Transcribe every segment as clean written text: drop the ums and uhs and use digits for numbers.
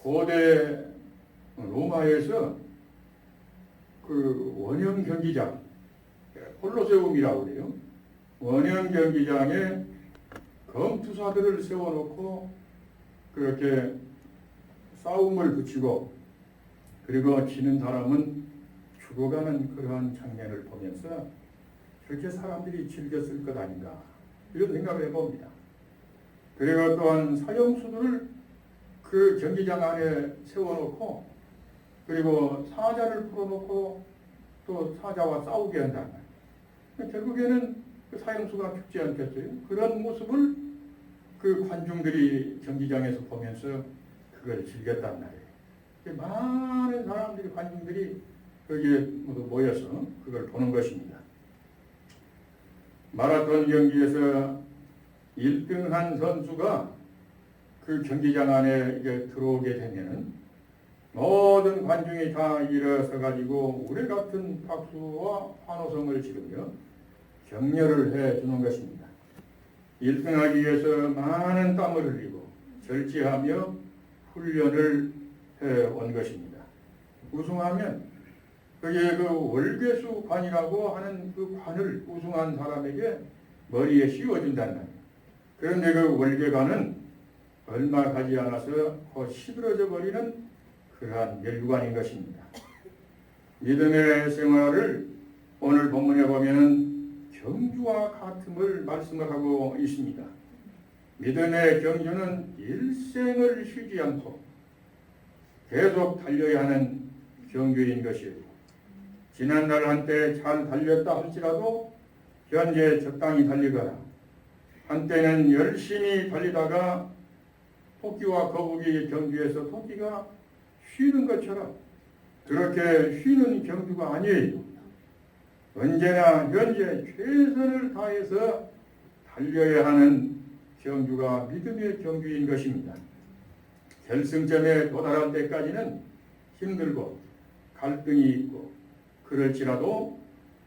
고대 로마에서 그 원형 경기장, 콜로세움이라고 그래요. 원형 경기장에 검투사들을 세워놓고 그렇게 싸움을 붙이고, 그리고 지는 사람은 죽어가는 그러한 장면을 보면서 그렇게 사람들이 즐겼을 것 아닌가, 이런 생각을 해봅니다. 그리고 또한 사형수들을 그 경기장 안에 세워놓고, 그리고 사자를 풀어놓고 또 사자와 싸우게 한단 말이에요. 결국에는 그 사형수가 죽지 않겠어요. 그런 모습을 그 관중들이 경기장에서 보면서 그걸 즐겼단 말이에요. 많은 사람들이, 관중들이 거기에 모두 모여서 그걸 보는 것입니다. 마라톤 경기에서 1등한 선수가 그 경기장 안에 이제 들어오게 되면은 모든 관중이 다 일어서 가지고 우리 같은 박수와 환호성을 지르며 격려를 해 주는 것입니다. 1등하기 위해서 많은 땀을 흘리고 절제하며 훈련을 해 온 것입니다. 우승하면 거기에 그 월계수관이라고 하는 그 관을 우승한 사람에게 머리에 씌워준다는 말이에요. 그런데 그 월계관은 얼마 가지 않아서 곧 시들어져 버리는 그러한 멸관인 것입니다. 믿음의 생활을 오늘 본문에 보면은 경주와 같음을 말씀을 하고 있습니다. 믿음의 경주는 일생을 쉬지 않고 계속 달려야 하는 경주인 것이에요. 지난날 한때 잘 달렸다 할지라도 현재 적당히 달리거나, 한때는 열심히 달리다가 토끼와 거북이 경주에서 토끼가 쉬는 것처럼 그렇게 쉬는 경주가 아니에요. 언제나 현재 최선을 다해서 달려야 하는 경주가 믿음의 경주인 것입니다. 결승점에 도달할 때까지는 힘들고 갈등이 있고, 그럴지라도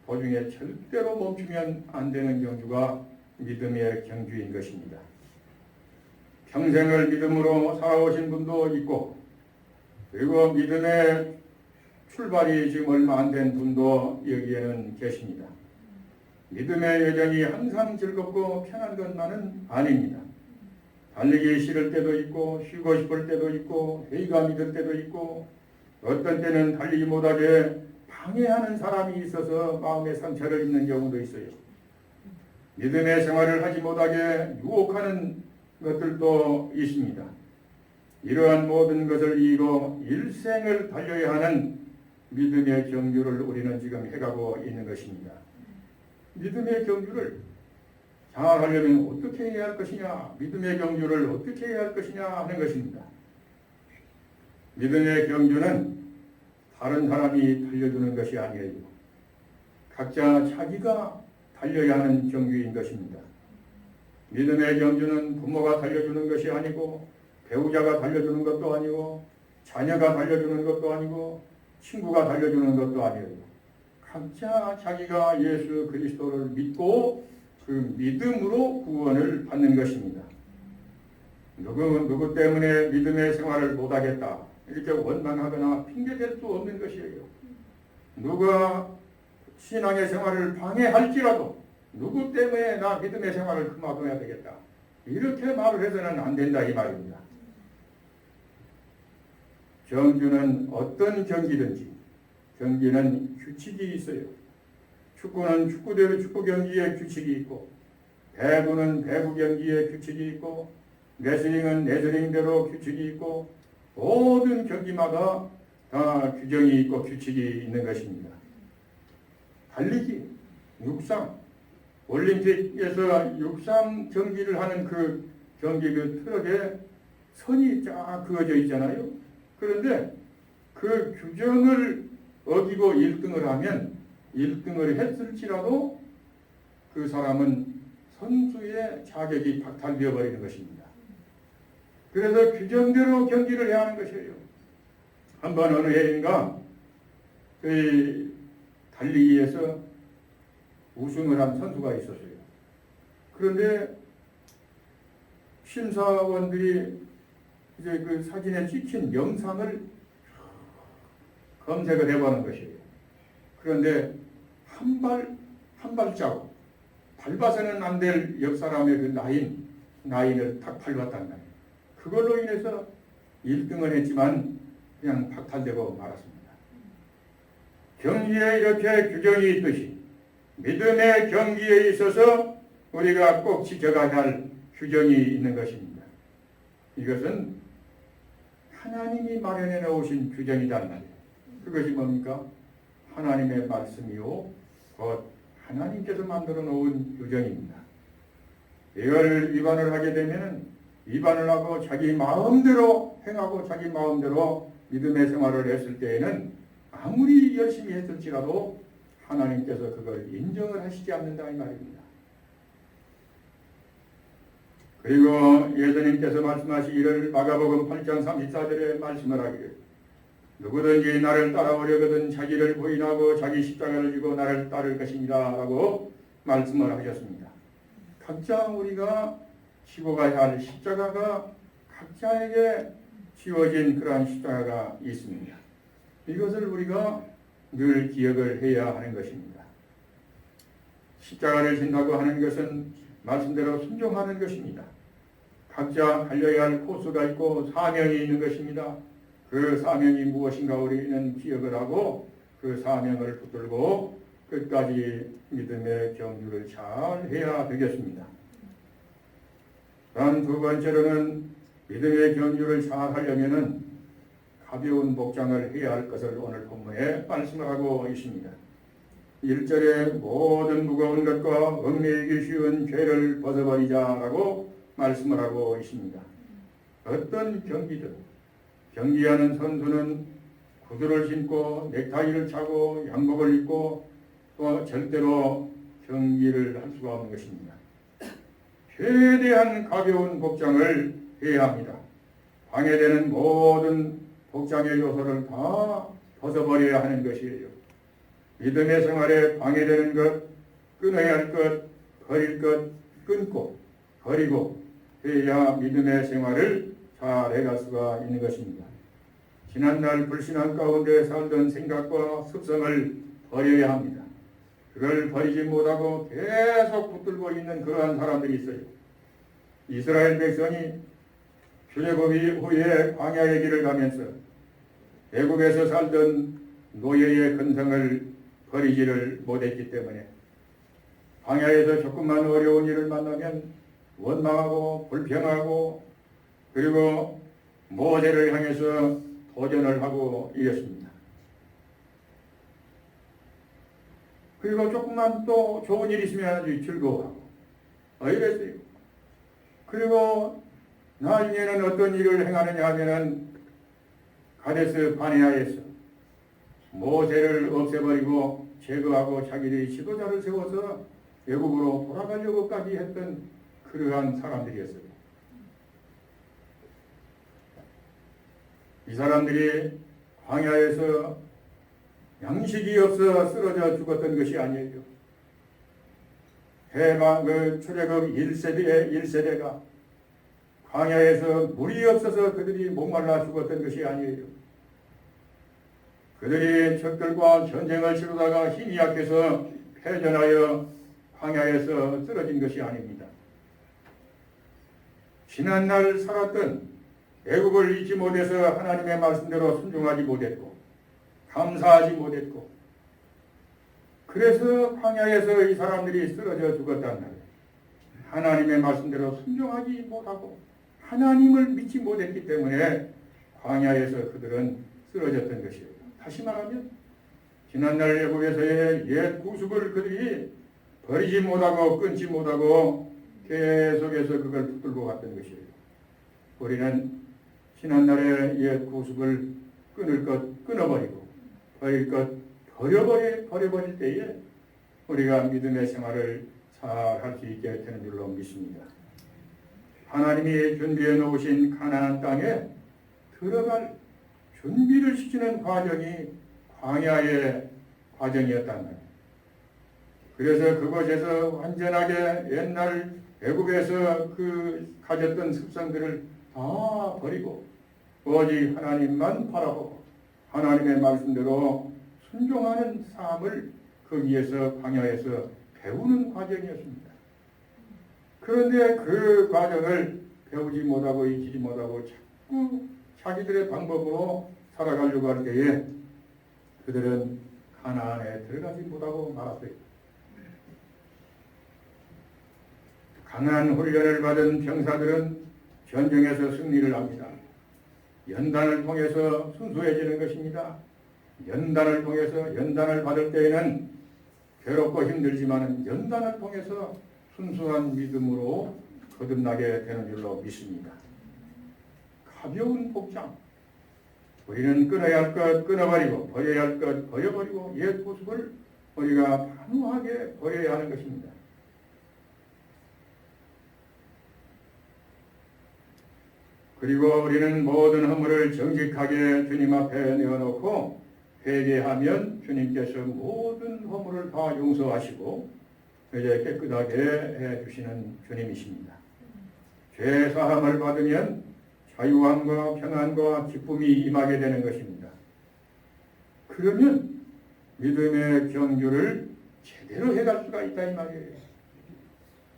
도중에 절대로 멈추면 안 되는 경주가 믿음의 경주인 것입니다. 평생을 믿음으로 살아오신 분도 있고, 그리고 믿음의 출발이 지금 얼마 안 된 분도 여기에는 계십니다. 믿음의 여정이 항상 즐겁고 편한 것만은 아닙니다. 달리기 싫을 때도 있고, 쉬고 싶을 때도 있고, 회의감이 들 때도 있고, 어떤 때는 달리지 못하게 방해하는 사람이 있어서 마음의 상처를 입는 경우도 있어요. 믿음의 생활을 하지 못하게 유혹하는 것들도 있습니다. 이러한 모든 것을 이기고 일생을 달려야 하는 믿음의 경주를 우리는 지금 해가고 있는 것입니다. 믿음의 경주를 잘 하려면 어떻게 해야 할 것이냐, 믿음의 경주를 어떻게 해야 할 것이냐 하는 것입니다. 믿음의 경주는 다른 사람이 달려주는 것이 아니에요. 각자 자기가 달려야 하는 경주인 것입니다. 믿음의 경주는 부모가 달려주는 것이 아니고, 배우자가 달려주는 것도 아니고, 자녀가 달려주는 것도 아니고, 친구가 달려주는 것도 아니에요. 각자 자기가 예수 그리스도를 믿고 그 믿음으로 구원을 받는 것입니다. 누구 때문에 믿음의 생활을 못하겠다, 이렇게 원망하거나 핑계댈 수 없는 것이에요. 누가 신앙의 생활을 방해할지라도 누구 때문에 나 믿음의 생활을 그만둬야 되겠다, 이렇게 말을 해서는 안 된다, 이 말입니다. 경주는 어떤 경기든지 경기는 규칙이 있어요. 축구는 축구대로 축구 경기에 규칙이 있고, 배구는 배구 경기에 규칙이 있고, 레슬링은 레슬링대로 규칙이 있고, 모든 경기마다 다 규정이 있고 규칙이 있는 것입니다. 달리기, 육상, 올림픽에서 육상 경기를 하는 그 경기 그 트럭에 선이 쫙 그어져 있잖아요. 그런데 그 규정을 어기고 1등을 하면 1등을 했을지라도 그 사람은 선수의 자격이 박탈되어 버리는 것입니다. 그래서 규정대로 경기를 해야 하는 것이에요. 한번 어느 해인가 그 달리기에서 우승을 한 선수가 있었어요. 그런데 심사원들이 이제 그 사진에 찍힌 영상을 검색을 해보는 것이에요. 그런데 한 발자국 밟아서는 안 될 옆 사람의 그 라인을 딱 밟았단 말이에요. 그걸로 인해서 1등을 했지만 그냥 박탈되고 말았습니다. 경기에 이렇게 규정이 있듯이 믿음의 경기에 있어서 우리가 꼭 지켜가야 할 규정이 있는 것입니다. 이것은 하나님이 마련해 놓으신 규정이란 말이에요. 그것이 뭡니까? 하나님의 말씀이요 곧 하나님께서 만들어 놓은 규정입니다. 이걸 위반을 하게 되면 위반을 하고 자기 마음대로 행하고 자기 마음대로 믿음의 생활을 했을 때에는 아무리 열심히 했을지라도 하나님께서 그걸 인정을 하시지 않는다 이 말입니다. 그리고 예수님께서 말씀하시기를 마가복음 8장 34절에 말씀을 하기를 누구든지 나를 따라오려거든 자기를 부인하고 자기 십자가를 지고 나를 따를 것입니다 라고 말씀을 하셨습니다. 각자 우리가 지고 가야 할 십자가가 각자에게 지어진 그러한 십자가가 있습니다. 이것을 우리가 늘 기억을 해야 하는 것입니다. 십자가를 진다고 하는 것은 말씀대로 순종하는 것입니다. 각자 달려야 할 코스가 있고 사명이 있는 것입니다. 그 사명이 무엇인가 우리는 기억을 하고 그 사명을 붙들고 끝까지 믿음의 경주를 잘 해야 되겠습니다. 다음 두 번째로는 믿음의 경주를 잘 하려면은 가벼운 복장을 해야 할 것을 오늘 본문에 말씀을 하고 있습니다. 1절에 모든 무거운 것과 얽매이기 쉬운 죄를 벗어버리자라고 말씀을 하고 있습니다. 어떤 경기하는 선수는 구두를 신고 넥타이를 차고 양복을 입고 또 절대로 경기를 할 수가 없는 것입니다. 최대한 가벼운 복장을 해야 합니다. 방해되는 모든 복장의 요소를 다 벗어버려야 하는 것이에요. 믿음의 생활에 방해되는 것, 끊어야 할 것, 버릴 것, 끊고 버리고 해야 믿음의 생활을 잘 해갈 수가 있는 것입니다. 지난날 불신앙 가운데 살던 생각과 습성을 버려야 합니다. 그걸 버리지 못하고 계속 붙들고 있는 그러한 사람들이 있어요. 이스라엘 백성이 출애굽 이후에 광야의 길을 가면서 애굽에서 살던 노예의 근성을 버리지를 못했기 때문에 광야에서 조금만 어려운 일을 만나면 원망하고 불평하고 그리고 모세를 향해서 도전을 하고 이랬습니다. 그리고 조금만 또 좋은 일 있으면 아주 즐거워하고 이랬어요. 그리고 나중에는 어떤 일을 행하느냐 하면은 가데스 바네아에서 모세를 없애버리고 제거하고 자기들이 지도자를 세워서 애굽으로 돌아가려고까지 했던 그러한 사람들이었어요. 이 사람들이 광야에서 양식이 없어 쓰러져 죽었던 것이 아니에요. 출애굽 1세대가 광야에서 물이 없어서 그들이 목말라 죽었던 것이 아니에요. 그들이 적들과 전쟁을 치르다가 힘이 약해서 패전하여 광야에서 쓰러진 것이 아닙니다. 지난날 살았던 애굽을 잊지 못해서 하나님의 말씀대로 순종하지 못했고 감사하지 못했고 그래서 광야에서 이 사람들이 쓰러져 죽었단 말이에요. 하나님의 말씀대로 순종하지 못하고 하나님을 믿지 못했기 때문에 광야에서 그들은 쓰러졌던 것이에요. 다시 말하면 지난날 애굽에서의 옛 구습을 그들이 버리지 못하고 끊지 못하고 계속해서 그걸 붙들고 갔던 것이에요. 우리는 지난날의 옛 구습을 끊을 것 끊어버리고 버릴 것 버려버릴 때에 우리가 믿음의 생활을 잘 할 수 있게 되는 줄로 믿습니다. 하나님이 준비해 놓으신 가나안 땅에 들어갈 준비를 시키는 과정이 광야의 과정이었단 말이에요. 그래서 그곳에서 완전하게 옛날 애굽에서 그 가졌던 습성들을 다 버리고 오직 하나님만 바라보고 하나님의 말씀대로 순종하는 삶을 거기에서 광야에서 배우는 과정이었습니다. 그런데 그 과정을 배우지 못하고 익히지 못하고 자꾸 자기들의 방법으로 살아가려고 할 때에 그들은 가나안에 들어가지 못하고 말았어요. 강한 훈련을 받은 병사들은 전쟁에서 승리를 합니다. 연단을 통해서 순수해지는 것입니다. 연단을 통해서 연단을 받을 때에는 괴롭고 힘들지만 연단을 통해서 순수한 믿음으로 거듭나게 되는 줄로 믿습니다. 가벼운 복장, 우리는 끊어야 할 것 끊어버리고 버려야 할 것 버려버리고 옛 모습을 우리가 단호하게 버려야 하는 것입니다. 그리고 우리는 모든 허물을 정직하게 주님 앞에 내어놓고 회개하면 주님께서 모든 허물을 다 용서하시고 이제 깨끗하게 해주시는 주님이십니다. 죄 사함을 받으면 자유함과 평안과 기쁨이 임하게 되는 것입니다. 그러면 믿음의 경주를 제대로 해갈 수가 있다 이 말이에요.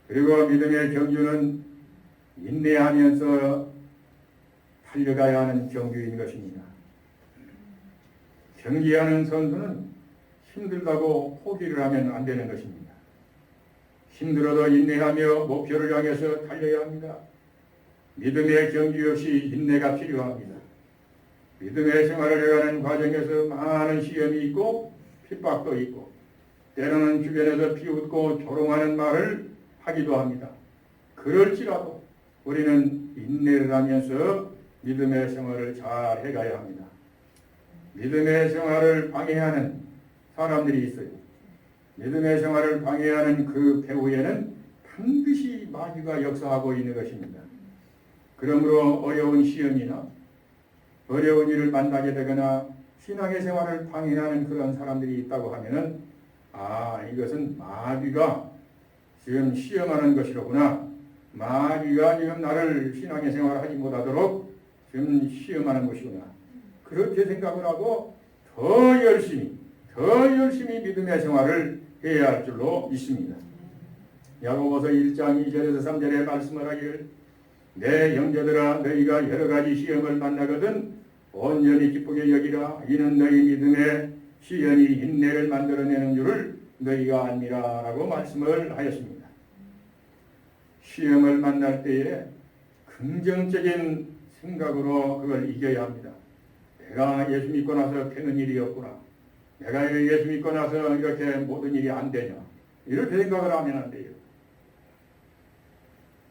그리고 믿음의 경주는 인내하면서 달려가야 하는 경주인 것입니다. 경기하는 선수는 힘들다고 포기를 하면 안 되는 것입니다. 힘들어도 인내하며 목표를 향해서 달려야 합니다. 믿음의 경주 역시 인내가 필요합니다. 믿음의 생활을 해가는 과정에서 많은 시험이 있고 핍박도 있고 때로는 주변에서 비웃고 조롱하는 말을 하기도 합니다. 그럴지라도 우리는 인내를 하면서 믿음의 생활을 잘 해가야 합니다. 믿음의 생활을 방해하는 사람들이 있어요. 믿음의 생활을 방해하는 그 배후에는 반드시 마귀가 역사하고 있는 것입니다. 그러므로 어려운 시험이나 어려운 일을 만나게 되거나 신앙의 생활을 방해하는 그런 사람들이 있다고 하면은 이것은 마귀가 지금 시험하는 것이로구나. 마귀가 지금 나를 신앙의 생활을 하지 못하도록 지금 시험하는 것이구나. 그렇게 생각을 하고 더 열심히 믿음의 생활을 해야 할 줄로 믿습니다. 야고보서 1장 2절에서 3절에 말씀을 하기를 내 형제들아 너희가 여러 가지 시험을 만나거든 온전히 기쁘게 여기라. 이는 너희 믿음의 시련이 인내를 만들어내는 줄을 너희가 아니라 라고 말씀을 하였습니다. 시험을 만날 때에 긍정적인 생각으로 그걸 이겨야 합니다. 내가 예수 믿고 나서 되는 일이 없구나. 내가 예수 믿고 나서 이렇게 모든 일이 안 되냐. 이렇게 생각을 하면 안 돼요.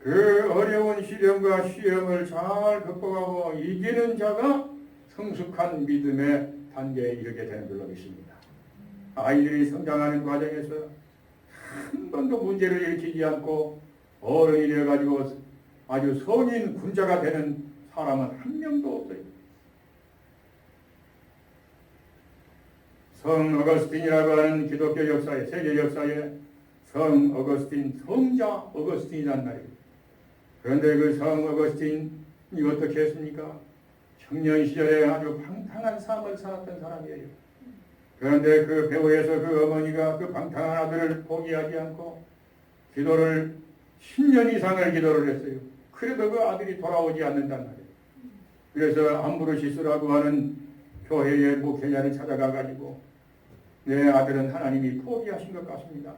그 어려운 시련과 시험을 잘 극복하고 이기는 자가 성숙한 믿음의 단계에 이르게 되는 걸로 믿습니다. 아이들이 성장하는 과정에서 한 번도 문제를 일으키지 않고 어른이 되어가지고 아주 성인 군자가 되는 사람은 한 명도 없어요. 성 어거스틴이라고 하는 기독교 역사에, 세계 역사에 성 어거스틴, 성자 어거스틴이란 말이에요. 그런데 그 성 어거스틴이 어떻게 했습니까? 청년 시절에 아주 방탕한 삶을 살았던 사람이에요. 그런데 그 배후에서 그 어머니가 그 방탕한 아들을 포기하지 않고 기도를 10년 이상을 기도를 했어요. 그래도 그 아들이 돌아오지 않는단 말이에요. 그래서 암브로시스라고 하는 교회의 목회자를 찾아가 가지고 내 아들은 하나님이 포기하신 것 같습니다.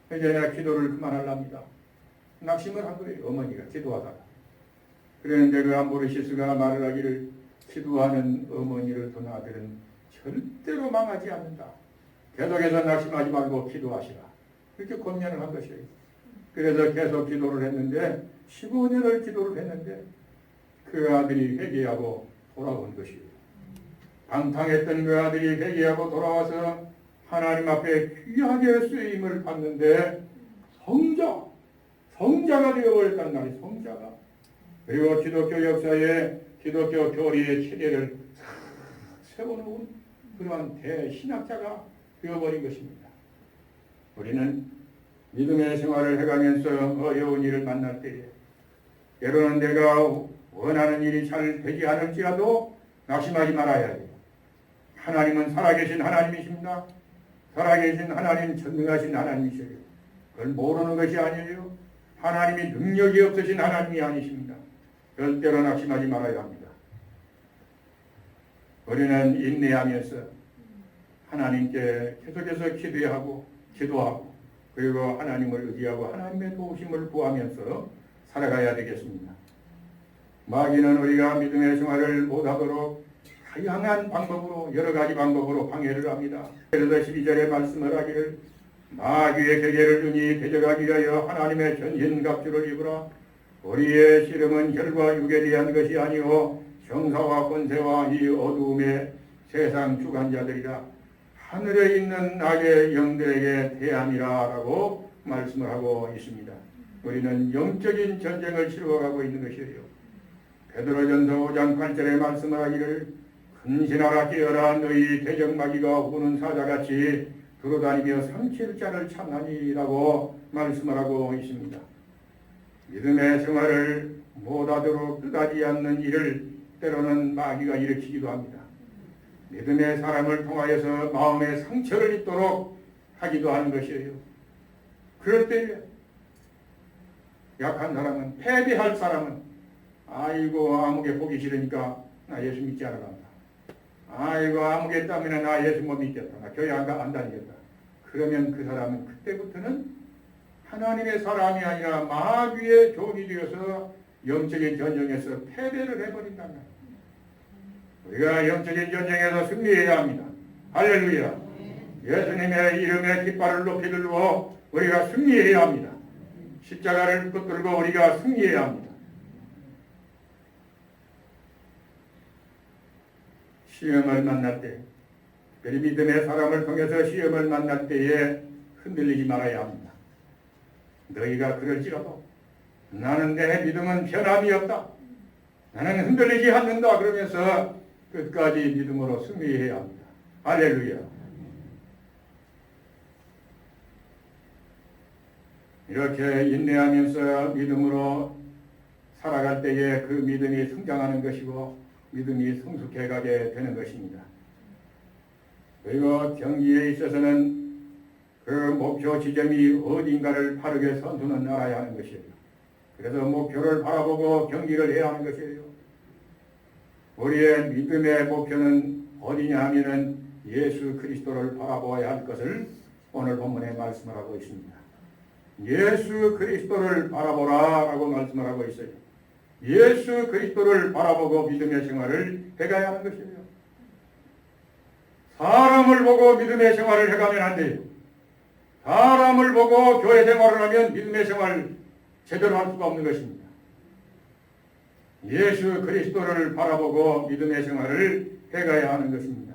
이제 내가 기도를 그만하랍니다. 낙심을 한 거예요. 어머니가 기도하다가. 그런데 그 암브로시스가 말을 하기를 기도하는 어머니를 둔 아들은 절대로 망하지 않는다. 계속해서 낙심하지 말고 기도하시라. 그렇게 권면을 한 것이에요. 그래서 계속 기도를 했는데 15년을 기도를 했는데 그 아들이 회개하고 돌아온 것이에요. 방탕했던 그 아들이 회개하고 돌아와서 하나님 앞에 귀하게 쓰임을 받는데 성자가 되어버렸단 말이에요. 성자가. 그리고 기독교 역사에 기독교 교리의 체계를 세워놓은 그러한 대신학자가 되어버린 것입니다. 우리는 믿음의 생활을 해가면서 어려운 일을 만날 때에 때로는 내가 원하는 일이 잘 되지 않을지라도 낙심하지 말아야 해요. 하나님은 살아계신 하나님이십니다. 살아계신 하나님, 전능하신 하나님이세요. 그걸 모르는 것이 아니에요. 하나님이 능력이 없으신 하나님이 아니십니다. 절대로 낙심하지 말아야 합니다. 우리는 인내하면서 하나님께 계속해서 기도하고 그리고 하나님을 의지하고 하나님의 도우심을 구하면서 살아가야 되겠습니다. 마귀는 우리가 믿음의 생활을 못하도록 다양한 방법으로 여러 가지 방법으로 방해를 합니다. 그래서 12절에 말씀을 하기를 마귀의 계계를 등이 대적하기 위하여 하나님의 전신갑주를 입으라. 우리의 씨름은 혈과 육에 대한 것이 아니오 정사와 권세와 이 어두움의 세상 주관자들이라. 하늘에 있는 악의 영들에게 대함이라 라고 말씀을 하고 있습니다. 우리는 영적인 전쟁을 치러가고 있는 것이에요. 베드로전서 5장 8절에 말씀을 하기를 근신하라 깨어라 너희 대적마귀가 우는 사자같이 두루다니며 삼킬 자를 찾나니라고 말씀을 하고 있습니다. 믿음의 생활을 못하도록 끝하지 않는 일을 때로는 마귀가 일으키기도 합니다. 믿음의 사람을 통하여서 마음의 상처를 입도록 하기도 하는 것이에요. 그럴 때 약한 사람은, 패배할 사람은 아이고 아무개 보기 싫으니까 나 예수 믿지 않아 간다. 아이고 아무개 때문에 나 예수 못 믿겠다. 나 교회 안 다니겠다. 그러면 그 사람은 그때부터는 하나님의 사람이 아니라 마귀의 종이 되어서 영적인 전쟁에서 패배를 해버린단 말이에요. 우리가 영적인 전쟁에서 승리해야 합니다. 할렐루야. 예수님의 이름에 깃발을 높이 들고 우리가 승리해야 합니다. 십자가를 붙들고 우리가 승리해야 합니다. 시험을 만날 때, 특별히 믿음의 사람을 통해서 시험을 만날 때에 흔들리지 말아야 합니다. 너희가 그럴지라도 나는 내 믿음은 변함이 없다. 나는 흔들리지 않는다. 그러면서 끝까지 믿음으로 승리해야 합니다. 할렐루야. 이렇게 인내하면서 믿음으로 살아갈 때에 그 믿음이 성장하는 것이고 믿음이 성숙해가게 되는 것입니다. 그리고 경기에 있어서는 그 목표 지점이 어딘가를 바르게 선수는 알아야 하는 것이에요. 그래서 목표를 바라보고 경기를 해야 하는 것이에요. 우리의 믿음의 목표는 어디냐 하면은 예수 그리스도를 바라보아야 할 것을 오늘 본문에 말씀을 하고 있습니다. 예수 그리스도를 바라보라 라고 말씀을 하고 있어요. 예수 그리스도를 바라보고 믿음의 생활을 해가야 하는 것이에요. 사람을 보고 믿음의 생활을 해가면 안 돼요. 사람을 보고 교회 생활을 하면 믿음의 생활을 제대로 할 수가 없는 것입니다. 예수 그리스도를 바라보고 믿음의 생활을 해가야 하는 것입니다.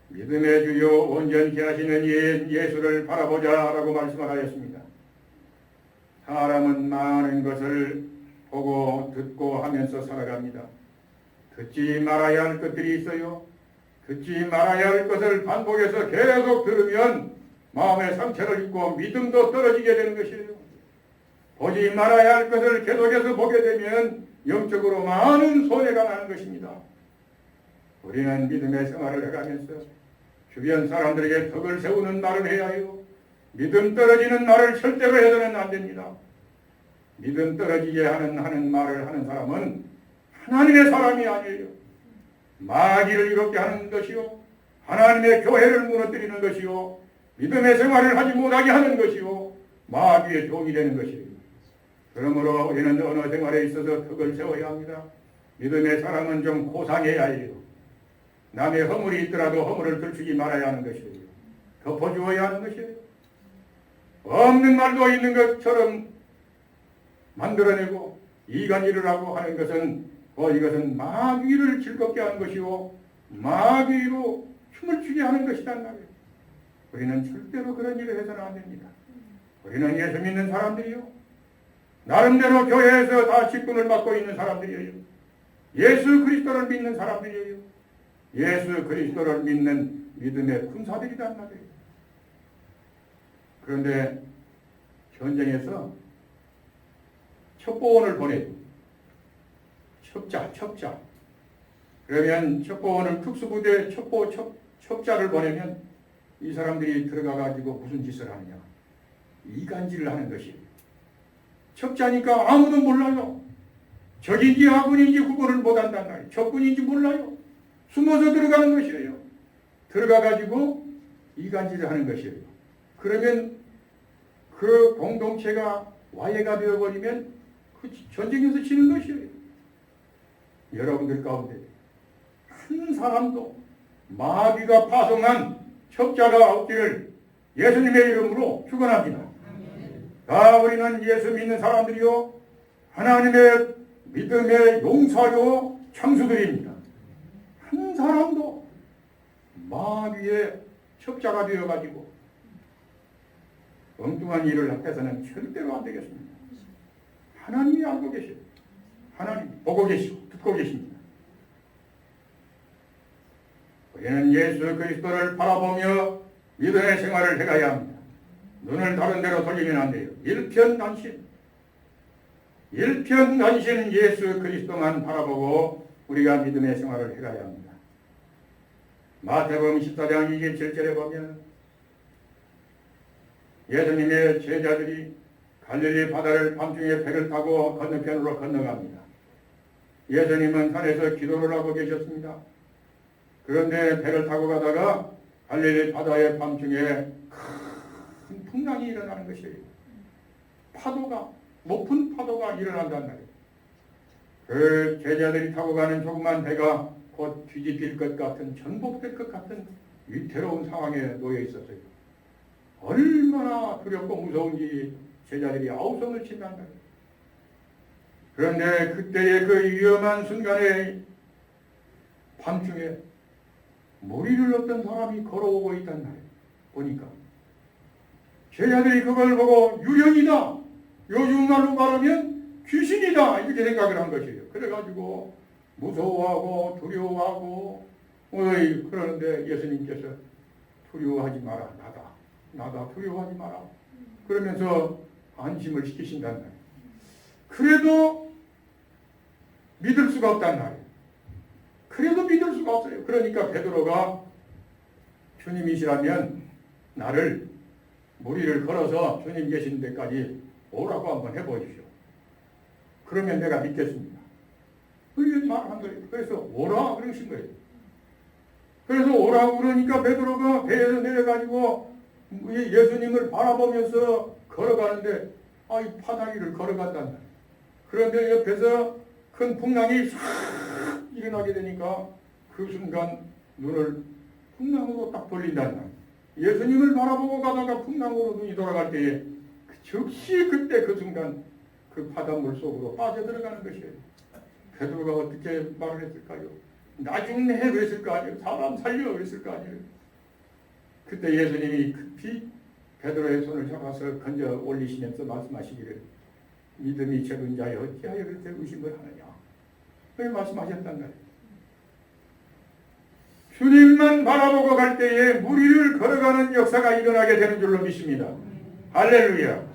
믿음의 주요 온전케 하시는 예수를 바라보자라고 말씀을 하였습니다. 사람은 많은 것을 보고 듣고 하면서 살아갑니다. 듣지 말아야 할 것들이 있어요. 듣지 말아야 할 것을 반복해서 계속 들으면 마음의 상처를 입고 믿음도 떨어지게 되는 것이에요. 보지 말아야 할 것을 계속해서 보게 되면 영적으로 많은 손해가 나는 것입니다. 우리는 믿음의 생활을 해가면서 주변 사람들에게 덕을 세우는 말을 해야 해요. 믿음 떨어지는 말을 절대로 해서는 안 됩니다. 믿음 떨어지게 하는 말을 하는 사람은 하나님의 사람이 아니에요. 마귀를 이롭게 하는 것이요, 하나님의 교회를 무너뜨리는 것이요, 믿음의 생활을 하지 못하게 하는 것이요, 마귀의 종이 되는 것이에요. 그러므로 우리는 언어 생활에 있어서 덕을 세워야 합니다. 믿음의 사람은 좀 고상해야 해요. 남의 허물이 있더라도 허물을 들추지 말아야 하는 것이에요. 덮어주어야 하는 것이에요. 없는 말도 있는 것처럼 만들어내고 이간질을 하고 하는 것은 이것은 마귀를 즐겁게 하는 것이고 마귀로 춤을 추게 하는 것이란 말이에요. 우리는 절대로 그런 일을 해서는 안 됩니다. 우리는 예수 믿는 사람들이요, 나름대로 교회에서 다 직분을 맡고 있는 사람들이에요. 예수 그리스도를 믿는 사람들이에요. 예수 그리스도를 믿는 믿음의 군사들이란 말이에요. 그런데 전쟁에서 첩보원을 보내요. 첩자. 그러면 첩보원을 특수부대 첩자를 보내면 이 사람들이 들어가가지고 무슨 짓을 하느냐. 이간질을 하는 것이에요. 첩자니까 아무도 몰라요. 적인지 아군인지 구분을 못한단 말이에요. 적군인지 몰라요. 숨어서 들어가는 것이에요. 들어가가지고 이간질을 하는 것이에요. 그러면 그 공동체가 와해가 되어버리면 그 전쟁에서 지는 것이에요. 여러분들 가운데 한 사람도 마귀가 파송한 첩자가 없기를 예수님의 이름으로 축원합니다. 우리는 예수 믿는 사람들이요 하나님의 믿음의 용사요 창수들입니다. 한 사람도 마귀의 첩자가 되어가지고 엉뚱한 일을 해서는 절대로 안 되겠습니다. 하나님이 알고 계셔요. 하나님이 보고 계시고 듣고 계십니다. 우리는 예수 그리스도를 바라보며 믿음의 생활을 해가야 합니다. 눈을 다른 데로 돌리면 안 돼요. 일편단신 예수 그리스도만 바라보고 우리가 믿음의 생활을 해가야 합니다. 마태복음 14장 27절에 보면 예수님의 제자들이 갈릴리 바다를 밤중에 배를 타고 건너편으로 건너갑니다. 예수님은 산에서 기도를 하고 계셨습니다. 그런데 배를 타고 가다가 갈릴리 바다의 밤중에 큰 풍랑이 일어나는 것이에요. 높은 파도가 일어난단 말이에요. 그 제자들이 타고 가는 조그만 배가 곧 뒤집힐 것 같은, 전복될 것 같은 위태로운 상황에 놓여 있었어요. 얼마나 두렵고 무서운지 제자들이 아우성을 친단 말이에요. 그런데 그때의 그 위험한 순간에 밤중에 머리를 어떤 사람이 걸어오고 있단 말이에요. 보니까 제자들이 그걸 보고 유령이다, 요즘 말로 말하면 귀신이다, 이렇게 생각을 한 것이에요. 그래가지고 무서워하고 두려워하고 그러는데 예수님께서 두려워하지 마라, 나다 두려워하지 마라 그러면서 안심을 시키신단 말이에요. 그래도 믿을 수가 없단 말이에요. 그래도 믿을 수가 없어요. 그러니까 베드로가 주님이시라면 나를 무리를 걸어서 주님 계신 데까지 오라고 한번 해보십시오. 그러면 내가 믿겠습니다. 그렇게 말한 거예요. 그래서 오라 그러신 거예요. 그래서 오라고 그러니까 베드로가 배에서 내려가지고 예수님을 바라보면서 걸어가는데 이 파다리를 걸어갔단 말이에요. 그런데 옆에서 큰 풍랑이 싹 일어나게 되니까 그 순간 눈을 풍랑으로 딱 돌린단 말이에요. 예수님을 바라보고 가다가 풍랑으로 눈이 돌아갈 때에 즉시 그때 그 순간 그 바닷물 속으로 빠져들어가는 것이에요. 베드로가 어떻게 말을 했을까요? 나 죽네 그랬을 거 아니에요. 사람 살려 그랬을 거 아니에요. 그때 예수님이 급히 베드로의 손을 잡아서 건져 올리시면서 말씀하시기를 믿음이 적은 자여 어찌하여 그렇게 의심을 하느냐 그렇게 말씀하셨단 말이에요. 주님만 바라보고 갈 때에 무리를 걸어가는 역사가 일어나게 되는 줄로 믿습니다. 할렐루야.